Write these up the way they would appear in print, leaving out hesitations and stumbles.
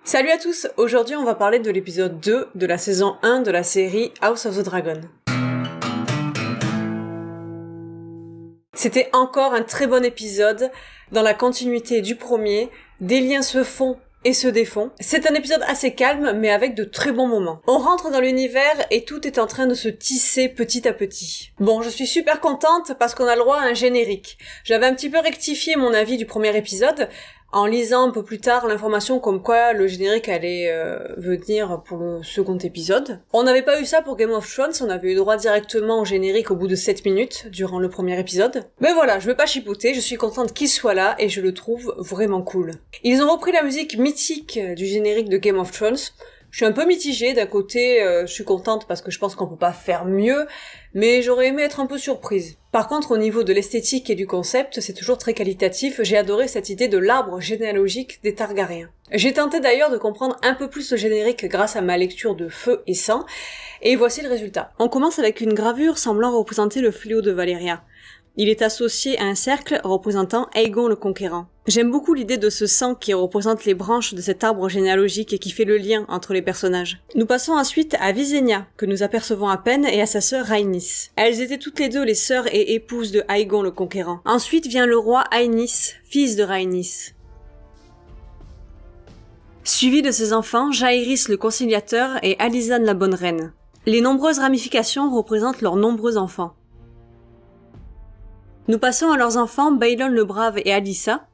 Salut à tous, aujourd'hui on va parler de l'épisode 2 de la saison 1 de la série House of the Dragon. C'était encore un très bon épisode, dans la continuité du premier, des liens se font et se défont. C'est un épisode assez calme, mais avec de très bons moments. On rentre dans l'univers et tout est en train de se tisser petit à petit. Bon, je suis super contente parce qu'on a le droit à un générique. J'avais un petit peu rectifié mon avis du premier épisode, en lisant un peu plus tard l'information comme quoi le générique allait venir pour le second épisode. On n'avait pas eu ça pour Game of Thrones, on avait eu droit directement au générique au bout de 7 minutes, durant le premier épisode. Mais voilà, je vais pas chipoter, je suis contente qu'il soit là et je le trouve vraiment cool. Ils ont repris la musique mythique du générique de Game of Thrones. Je suis un peu mitigée, d'un côté je suis contente parce que je pense qu'on peut pas faire mieux, mais j'aurais aimé être un peu surprise. Par contre, au niveau de l'esthétique et du concept, c'est toujours très qualitatif, j'ai adoré cette idée de l'arbre généalogique des Targaryens. J'ai tenté d'ailleurs de comprendre un peu plus le générique grâce à ma lecture de Feu et Sang, et voici le résultat. On commence avec une gravure semblant représenter le fléau de Valyria. Il est associé à un cercle représentant Aegon le Conquérant. J'aime beaucoup l'idée de ce sang qui représente les branches de cet arbre généalogique et qui fait le lien entre les personnages. Nous passons ensuite à Visenya, que nous apercevons à peine, et à sa sœur Rhaenys. Elles étaient toutes les deux les sœurs et épouses de Aegon le Conquérant. Ensuite vient le roi Aenys, fils de Rhaenys. Suivi de ses enfants, Jaehaerys le Conciliateur et Alysanne la Bonne Reine. Les nombreuses ramifications représentent leurs nombreux enfants. Nous passons à leurs enfants Baelon le Brave et Alyssa.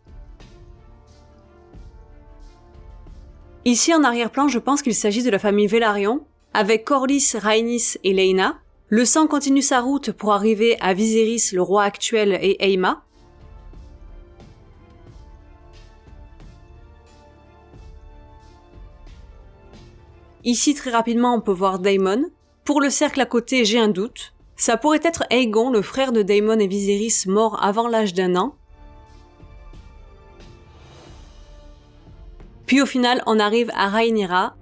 Ici en arrière-plan, je pense qu'il s'agit de la famille Velaryon, avec Corlys, Rhaenys et Laena. Le sang continue sa route pour arriver à Viserys, le roi actuel, et Aemma. Ici très rapidement on peut voir Daemon. Pour le cercle à côté, j'ai un doute. Ça pourrait être Aegon, le frère de Daemon et Viserys, mort avant l'âge d'1 an. Puis au final, on arrive à Rhaenyra.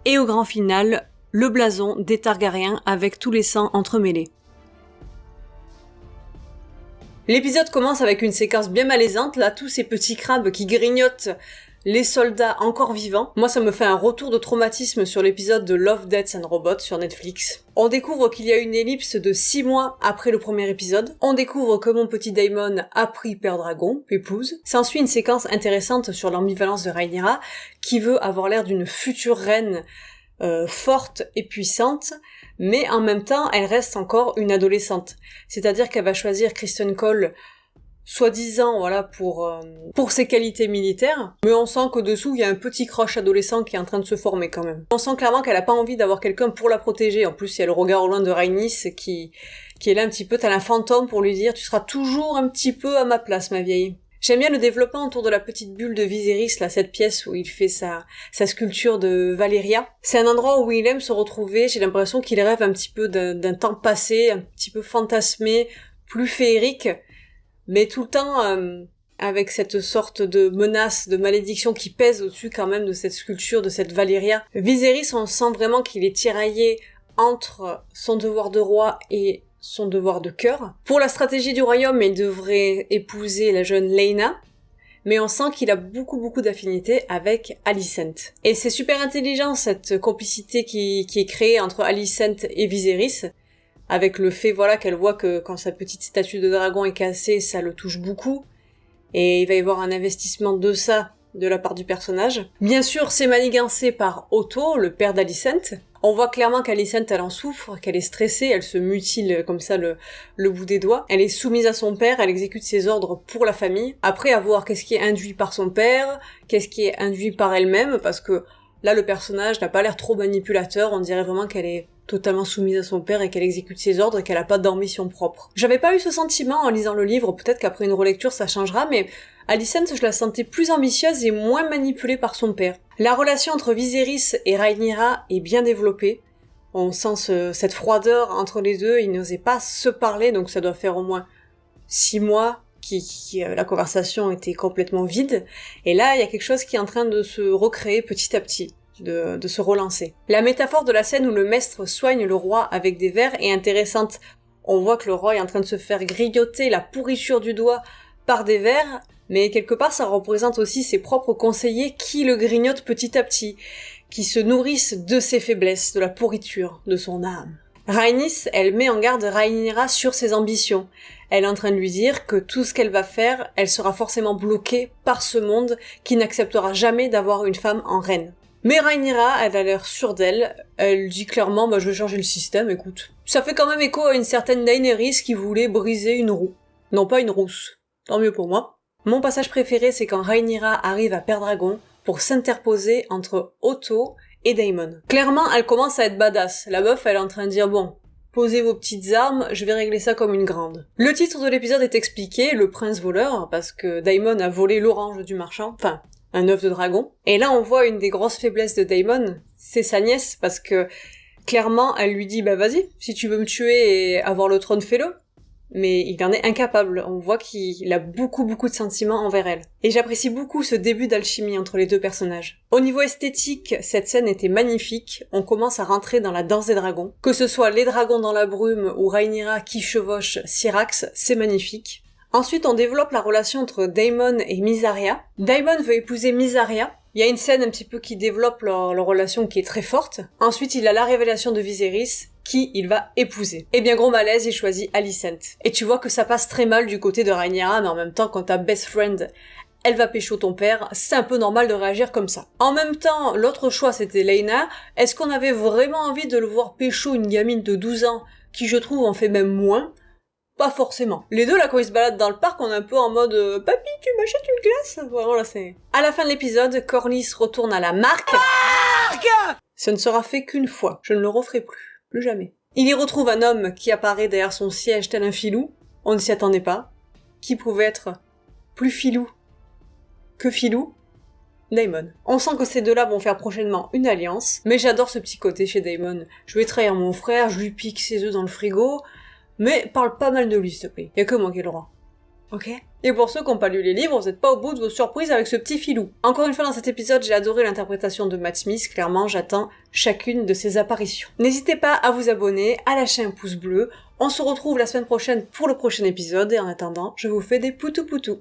Et au grand final, le blason des Targaryens avec tous les sangs entremêlés. L'épisode commence avec une séquence bien malaisante, là, tous ces petits crabes qui grignotent les soldats encore vivants. Moi, ça me fait un retour de traumatisme sur l'épisode de Love, Death and Robots sur Netflix. On découvre qu'il y a une ellipse de 6 mois après le premier épisode. On découvre que mon petit Daemon a pris Père Dragon, épouse. S'ensuit une séquence intéressante sur l'ambivalence de Rhaenyra, qui veut avoir l'air d'une future reine forte et puissante, mais en même temps, elle reste encore une adolescente. C'est-à-dire qu'elle va choisir Criston Cole, soi-disant, voilà, pour ses qualités militaires, mais on sent qu'au-dessous, il y a un petit crush adolescent qui est en train de se former quand même. On sent clairement qu'elle a pas envie d'avoir quelqu'un pour la protéger. En plus, il y a le regard au loin de Rhaenys qui est là un petit peu, t'as un fantôme pour lui dire « Tu seras toujours un petit peu à ma place, ma vieille ». J'aime bien le développement autour de la petite bulle de Viserys, là, cette pièce où il fait sa sculpture de Valyria. C'est un endroit où il aime se retrouver, j'ai l'impression qu'il rêve un petit peu d'un temps passé, un petit peu fantasmé, plus féerique, mais tout le temps avec cette sorte de menace, de malédiction qui pèse au-dessus quand même de cette sculpture, de cette Valyria. Viserys, on sent vraiment qu'il est tiraillé entre son devoir de roi et son devoir de cœur. Pour la stratégie du royaume, il devrait épouser la jeune Laena, mais on sent qu'il a beaucoup d'affinités avec Alicent. Et c'est super intelligent cette complicité qui est créée entre Alicent et Viserys, avec le fait voilà qu'elle voit que quand sa petite statue de dragon est cassée, ça le touche beaucoup, et il va y avoir un investissement de ça de la part du personnage. Bien sûr, c'est manigancé par Otto, le père d'Alicent. On voit clairement qu'Alicent, elle en souffre, qu'elle est stressée, elle se mutile comme ça le bout des doigts. Elle est soumise à son père, elle exécute ses ordres pour la famille. Après, à voir qu'est-ce qui est induit par son père, qu'est-ce qui est induit par elle-même, parce que là, le personnage n'a pas l'air trop manipulateur, on dirait vraiment qu'elle est totalement soumise à son père et qu'elle exécute ses ordres et qu'elle a pas d'ambition propre. J'avais pas eu ce sentiment en lisant le livre, peut-être qu'après une relecture ça changera, mais Alicent, je la sentais plus ambitieuse et moins manipulée par son père. La relation entre Viserys et Rhaenyra est bien développée. On sent cette froideur entre les deux, ils n'osaient pas se parler, donc ça doit faire au moins 6 mois la conversation était complètement vide. Et là, il y a quelque chose qui est en train de se recréer petit à petit. de se relancer. La métaphore de la scène où le maître soigne le roi avec des vers est intéressante. On voit que le roi est en train de se faire grignoter la pourriture du doigt par des vers, mais quelque part ça représente aussi ses propres conseillers qui le grignotent petit à petit, qui se nourrissent de ses faiblesses, de la pourriture de son âme. Rhaenys, elle met en garde Rhaenyra sur ses ambitions. Elle est en train de lui dire que tout ce qu'elle va faire, elle sera forcément bloquée par ce monde qui n'acceptera jamais d'avoir une femme en reine. Mais Rhaenyra, elle a l'air sûre d'elle, elle dit clairement je vais changer le système, écoute. Ça fait quand même écho à une certaine Daenerys qui voulait briser une roue. Non pas une rousse. Tant mieux pour moi. Mon passage préféré, c'est quand Rhaenyra arrive à Pendragon pour s'interposer entre Otto et Daemon. Clairement, elle commence à être badass. La meuf, elle est en train de dire bon, posez vos petites armes, je vais régler ça comme une grande. Le titre de l'épisode est expliqué, le prince voleur, parce que Daemon a volé l'orange du marchand, enfin, un œuf de dragon. Et là, on voit une des grosses faiblesses de Daemon, c'est sa nièce, parce que clairement, elle lui dit vas-y, si tu veux me tuer et avoir le trône, fais-le. Mais il en est incapable, on voit qu'il a beaucoup de sentiments envers elle. Et j'apprécie beaucoup ce début d'alchimie entre les deux personnages. Au niveau esthétique, cette scène était magnifique, on commence à rentrer dans la danse des dragons. Que ce soit les dragons dans la brume ou Rhaenyra qui chevauche Syrax, c'est magnifique. Ensuite, on développe la relation entre Daemon et Mysaria. Daemon veut épouser Mysaria. Il y a une scène un petit peu qui développe leur relation qui est très forte. Ensuite, il a la révélation de Viserys, qui il va épouser. Et bien gros malaise, il choisit Alicent. Et tu vois que ça passe très mal du côté de Rhaenyra, mais en même temps, quand ta best friend, elle va pécho ton père, c'est un peu normal de réagir comme ça. En même temps, l'autre choix c'était Laena. Est-ce qu'on avait vraiment envie de le voir pécho une gamine de 12 ans, qui je trouve en fait même moins? Pas forcément. Les deux, là, quand ils se baladent dans le parc, on est un peu en mode Papy, tu m'achètes une glace ?» Voilà, c'est... À la fin de l'épisode, Corlys retourne à la marque. Ça ne sera fait qu'une fois. Je ne le referai plus. Plus jamais. Il y retrouve un homme qui apparaît derrière son siège tel un filou. On ne s'y attendait pas. Qui pouvait être plus filou que filou? Daemon. On sent que ces deux-là vont faire prochainement une alliance, mais j'adore ce petit côté chez Daemon. Je vais trahir mon frère, je lui pique ses œufs dans le frigo... Mais parle pas mal de lui, s'il te plaît. Y'a que moi qui ai le droit. Ok? Et pour ceux qui n'ont pas lu les livres, vous n'êtes pas au bout de vos surprises avec ce petit filou. Encore une fois dans cet épisode, j'ai adoré l'interprétation de Matt Smith. Clairement, j'attends chacune de ses apparitions. N'hésitez pas à vous abonner, à lâcher un pouce bleu. On se retrouve la semaine prochaine pour le prochain épisode. Et en attendant, je vous fais des poutous poutous.